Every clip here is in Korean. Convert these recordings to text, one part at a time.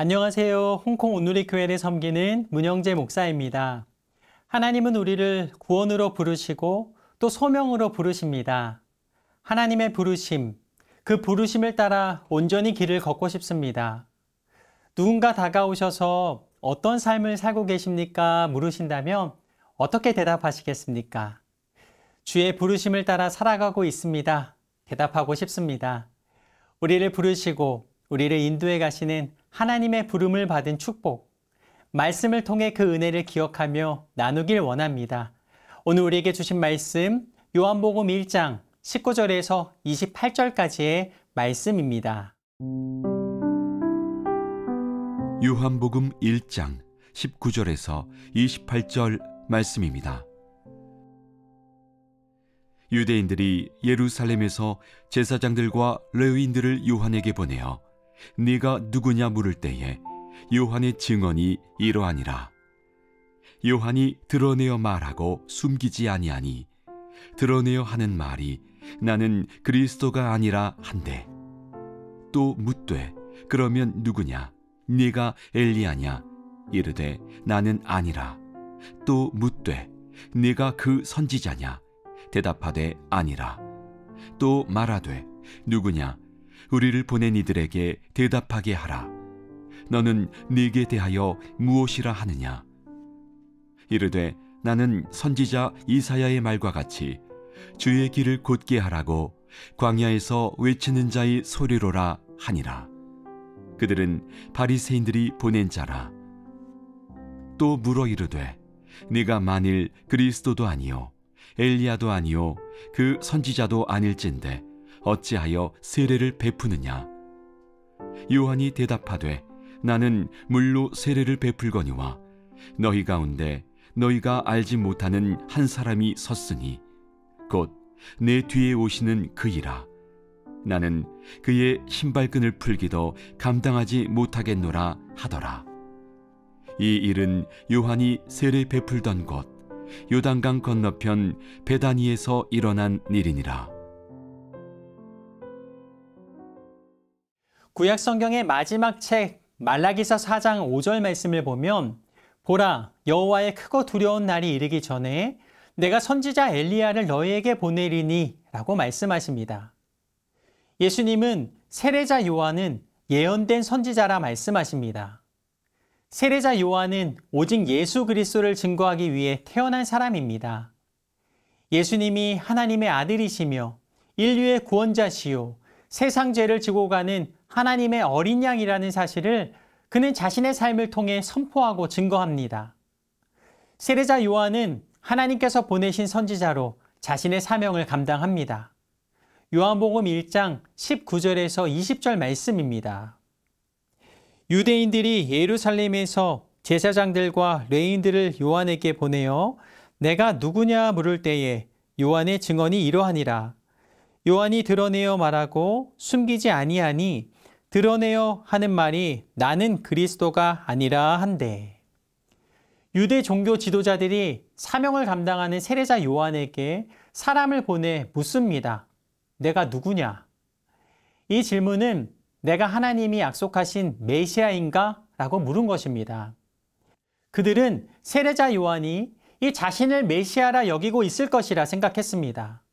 안녕하세요. 홍콩 온누리 교회를 섬기는 문영재 목사입니다. 하나님은 우리를 구원으로 부르시고 또 소명으로 부르십니다. 하나님의 부르심, 그 부르심을 따라 온전히 길을 걷고 싶습니다. 누군가 다가오셔서 어떤 삶을 살고 계십니까? 물으신다면 어떻게 대답하시겠습니까? 주의 부르심을 따라 살아가고 있습니다. 대답하고 싶습니다. 우리를 부르시고 우리를 인도해 가시는 하나님의 부름을 받은 축복, 말씀을 통해 그 은혜를 기억하며 나누길 원합니다. 오늘 우리에게 주신 말씀 요한복음 1장 19절에서 28절까지의 말씀입니다. 요한복음 1장 19절에서 28절 말씀입니다. 유대인들이 예루살렘에서 제사장들과 레위인들을 요한에게 보내어 네가 누구냐 물을 때에 요한의 증언이 이러하니라. 요한이 드러내어 말하고 숨기지 아니하니 드러내어 하는 말이 나는 그리스도가 아니라 한데, 또 묻되 그러면 누구냐 네가 엘리야냐 이르되 나는 아니라, 또 묻되 네가 그 선지자냐 대답하되 아니라, 또 말하되 누구냐 우리를 보낸 이들에게 대답하게 하라. 너는 네게 대하여 무엇이라 하느냐. 이르되 나는 선지자 이사야의 말과 같이 주의 길을 곧게 하라고 광야에서 외치는 자의 소리로라 하니라. 그들은 바리새인들이 보낸 자라. 또 물어 이르되 네가 만일 그리스도도 아니요 엘리야도 아니요 그 선지자도 아닐진데 어찌하여 세례를 베푸느냐. 요한이 대답하되 나는 물로 세례를 베풀거니와 너희 가운데 너희가 알지 못하는 한 사람이 섰으니 곧 내 뒤에 오시는 그이라. 나는 그의 신발끈을 풀기도 감당하지 못하겠노라 하더라. 이 일은 요한이 세례 베풀던 곳 요단강 건너편 베다니에서 일어난 일이니라. 구약 성경의 마지막 책 말라기서 4장 5절 말씀을 보면 보라 여호와의 크고 두려운 날이 이르기 전에 내가 선지자 엘리야를 너희에게 보내리니 라고 말씀하십니다. 예수님은 세례자 요한은 예언된 선지자라 말씀하십니다. 세례자 요한은 오직 예수 그리스도를 증거하기 위해 태어난 사람입니다. 예수님이 하나님의 아들이시며 인류의 구원자시요 세상 죄를 지고 가는 하나님의 어린 양이라는 사실을 그는 자신의 삶을 통해 선포하고 증거합니다. 세례자 요한은 하나님께서 보내신 선지자로 자신의 사명을 감당합니다. 요한복음 1장 19절에서 20절 말씀입니다. 유대인들이 예루살렘에서 제사장들과 레위인들을 요한에게 보내어 내가 누구냐 물을 때에 요한의 증언이 이러하니라. 요한이 드러내어 말하고 숨기지 아니하니 드러내어 하는 말이 나는 그리스도가 아니라 한데. 유대 종교 지도자들이 사명을 감당하는 세례자 요한에게 사람을 보내 묻습니다. 내가 누구냐? 이 질문은 내가 하나님이 약속하신 메시아인가? 라고 물은 것입니다. 그들은 세례자 요한이 이 자신을 메시아라 여기고 있을 것이라 생각했습니다.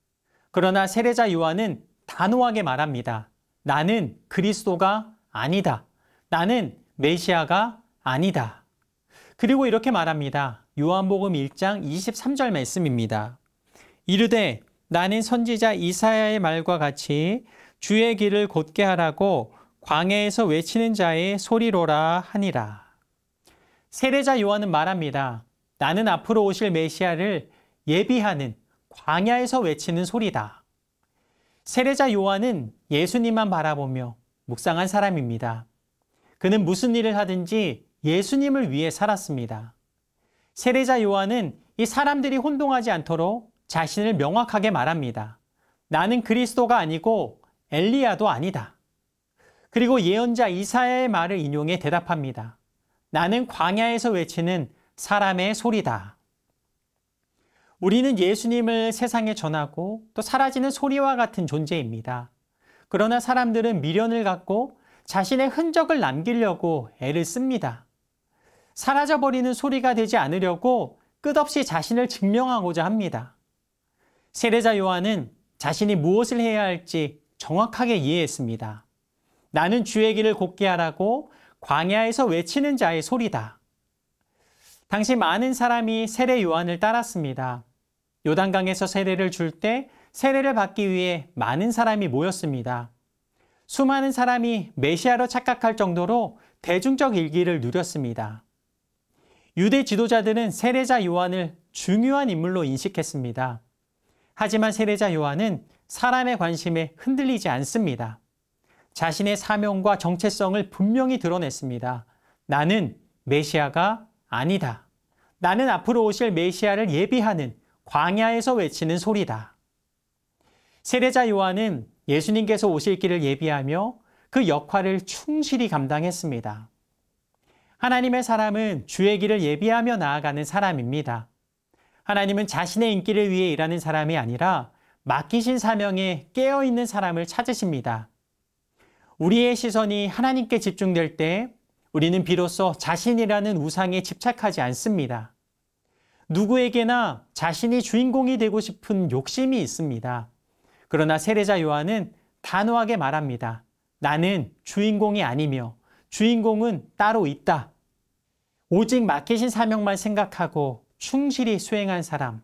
그러나 세례자 요한은 단호하게 말합니다. 나는 그리스도가 아니다. 나는 메시아가 아니다. 그리고 이렇게 말합니다. 요한복음 1장 23절 말씀입니다. 이르되 나는 선지자 이사야의 말과 같이 주의 길을 곧게 하라고 광야에서 외치는 자의 소리로라 하니라. 세례자 요한은 말합니다. 나는 앞으로 오실 메시아를 예비하는 광야에서 외치는 소리다. 세례자 요한은 예수님만 바라보며 묵상한 사람입니다. 그는 무슨 일을 하든지 예수님을 위해 살았습니다. 세례자 요한은 이 사람들이 혼동하지 않도록 자신을 명확하게 말합니다. 나는 그리스도가 아니고 엘리야도 아니다. 그리고 예언자 이사야의 말을 인용해 대답합니다. 나는 광야에서 외치는 사람의 소리다. 우리는 예수님을 세상에 전하고 또 사라지는 소리와 같은 존재입니다. 그러나 사람들은 미련을 갖고 자신의 흔적을 남기려고 애를 씁니다. 사라져버리는 소리가 되지 않으려고 끝없이 자신을 증명하고자 합니다. 세례자 요한은 자신이 무엇을 해야 할지 정확하게 이해했습니다. 나는 주의 길을 곧게 하라고 광야에서 외치는 자의 소리다. 당시 많은 사람이 세례 요한을 따랐습니다. 요단강에서 세례를 줄 때 세례를 받기 위해 많은 사람이 모였습니다. 수많은 사람이 메시아로 착각할 정도로 대중적 일기를 누렸습니다. 유대 지도자들은 세례자 요한을 중요한 인물로 인식했습니다. 하지만 세례자 요한은 사람의 관심에 흔들리지 않습니다. 자신의 사명과 정체성을 분명히 드러냈습니다. 나는 메시아가 아니다. 나는 앞으로 오실 메시아를 예비하는 광야에서 외치는 소리다. 세례자 요한은 예수님께서 오실 길을 예비하며 그 역할을 충실히 감당했습니다. 하나님의 사람은 주의 길을 예비하며 나아가는 사람입니다. 하나님은 자신의 인기를 위해 일하는 사람이 아니라 맡기신 사명에 깨어있는 사람을 찾으십니다. 우리의 시선이 하나님께 집중될 때 우리는 비로소 자신이라는 우상에 집착하지 않습니다. 누구에게나 자신이 주인공이 되고 싶은 욕심이 있습니다. 그러나 세례자 요한은 단호하게 말합니다. 나는 주인공이 아니며 주인공은 따로 있다. 오직 맡기신 사명만 생각하고 충실히 수행한 사람.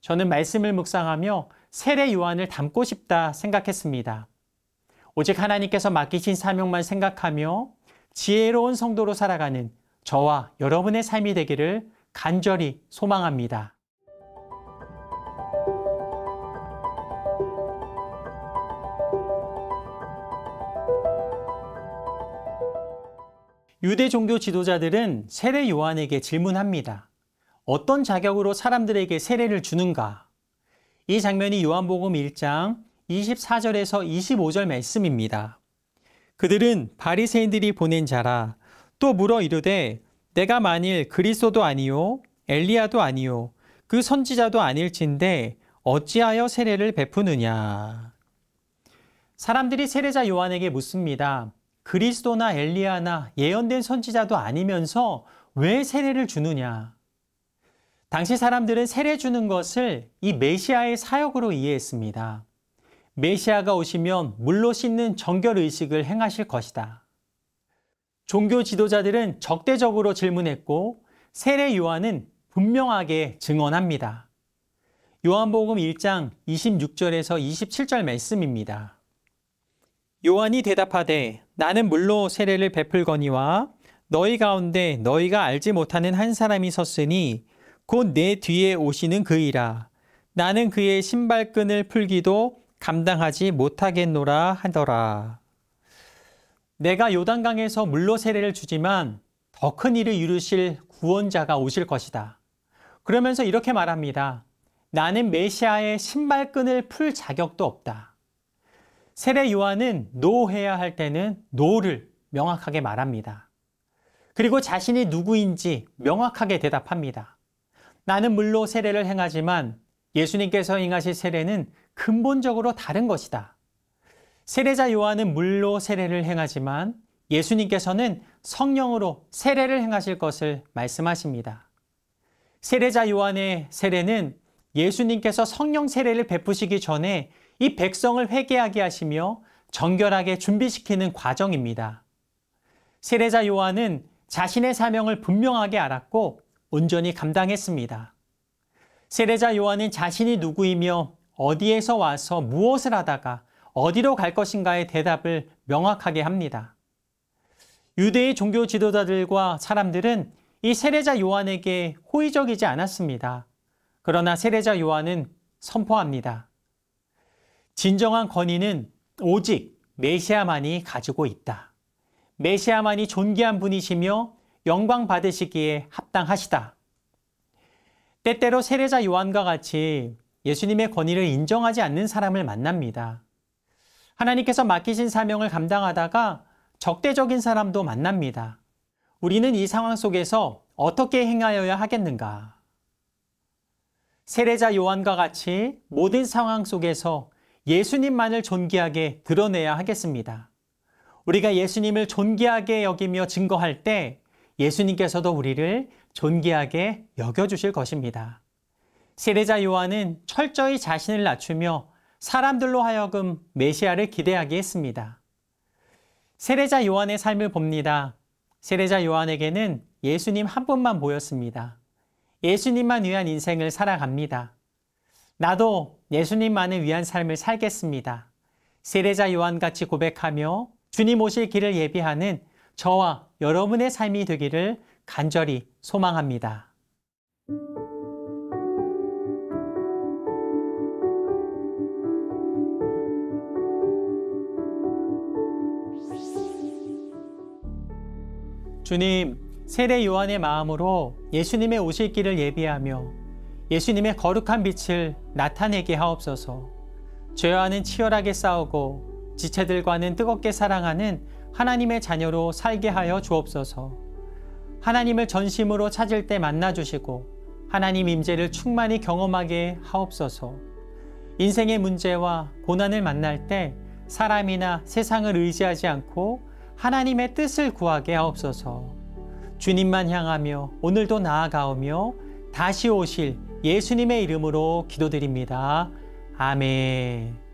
저는 말씀을 묵상하며 세례 요한을 닮고 싶다 생각했습니다. 오직 하나님께서 맡기신 사명만 생각하며 지혜로운 성도로 살아가는 저와 여러분의 삶이 되기를 간절히 소망합니다. 유대 종교 지도자들은 세례 요한에게 질문합니다. 어떤 자격으로 사람들에게 세례를 주는가? 이 장면이 요한복음 1장 24절에서 25절 말씀입니다. 그들은 바리새인들이 보낸 자라. 또 물어 이르되 내가 만일 그리스도도 아니요 엘리야도 아니요 그 선지자도 아닐진데 어찌하여 세례를 베푸느냐. 사람들이 세례자 요한에게 묻습니다. 그리스도나 엘리야나 예언된 선지자도 아니면서 왜 세례를 주느냐. 당시 사람들은 세례 주는 것을 이 메시아의 사역으로 이해했습니다. 메시아가 오시면 물로 씻는 정결의식을 행하실 것이다. 종교 지도자들은 적대적으로 질문했고 세례 요한은 분명하게 증언합니다. 요한복음 1장 26절에서 27절 말씀입니다. 요한이 대답하되 나는 물로 세례를 베풀거니와 너희 가운데 너희가 알지 못하는 한 사람이 섰으니 곧 내 뒤에 오시는 그이라. 나는 그의 신발끈을 풀기도 감당하지 못하겠노라 하더라. 내가 요단강에서 물로 세례를 주지만 더 큰 일을 이루실 구원자가 오실 것이다. 그러면서 이렇게 말합니다. 나는 메시아의 신발끈을 풀 자격도 없다. 세례 요한은 노해야 할 때는 노를 명확하게 말합니다. 그리고 자신이 누구인지 명확하게 대답합니다. 나는 물로 세례를 행하지만 예수님께서 행하실 세례는 근본적으로 다른 것이다. 세례자 요한은 물로 세례를 행하지만 예수님께서는 성령으로 세례를 행하실 것을 말씀하십니다. 세례자 요한의 세례는 예수님께서 성령 세례를 베푸시기 전에 이 백성을 회개하게 하시며 정결하게 준비시키는 과정입니다. 세례자 요한은 자신의 사명을 분명하게 알았고 온전히 감당했습니다. 세례자 요한은 자신이 누구이며 어디에서 와서 무엇을 하다가 어디로 갈 것인가의 대답을 명확하게 합니다. 유대의 종교 지도자들과 사람들은 이 세례자 요한에게 호의적이지 않았습니다. 그러나 세례자 요한은 선포합니다. 진정한 권위는 오직 메시아만이 가지고 있다. 메시아만이 존귀한 분이시며 영광 받으시기에 합당하시다. 때때로 세례자 요한과 같이 예수님의 권위를 인정하지 않는 사람을 만납니다. 하나님께서 맡기신 사명을 감당하다가 적대적인 사람도 만납니다. 우리는 이 상황 속에서 어떻게 행하여야 하겠는가? 세례자 요한과 같이 모든 상황 속에서 예수님만을 존귀하게 드러내야 하겠습니다. 우리가 예수님을 존귀하게 여기며 증거할 때 예수님께서도 우리를 존귀하게 여겨주실 것입니다. 세례자 요한은 철저히 자신을 낮추며 사람들로 하여금 메시아를 기대하게 했습니다. 세례자 요한의 삶을 봅니다. 세례자 요한에게는 예수님 한 분만 보였습니다. 예수님만 위한 인생을 살아갑니다. 나도 예수님만을 위한 삶을 살겠습니다. 세례자 요한같이 고백하며 주님 오실 길을 예비하는 저와 여러분의 삶이 되기를 간절히 소망합니다. 주님, 세례 요한의 마음으로 예수님의 오실 길을 예비하며 예수님의 거룩한 빛을 나타내게 하옵소서. 죄와는 치열하게 싸우고 지체들과는 뜨겁게 사랑하는 하나님의 자녀로 살게 하여 주옵소서. 하나님을 전심으로 찾을 때 만나주시고 하나님 임재를 충만히 경험하게 하옵소서. 인생의 문제와 고난을 만날 때 사람이나 세상을 의지하지 않고 하나님의 뜻을 구하게 하옵소서. 주님만 향하며 오늘도 나아가오며 다시 오실 예수님의 이름으로 기도드립니다. 아멘.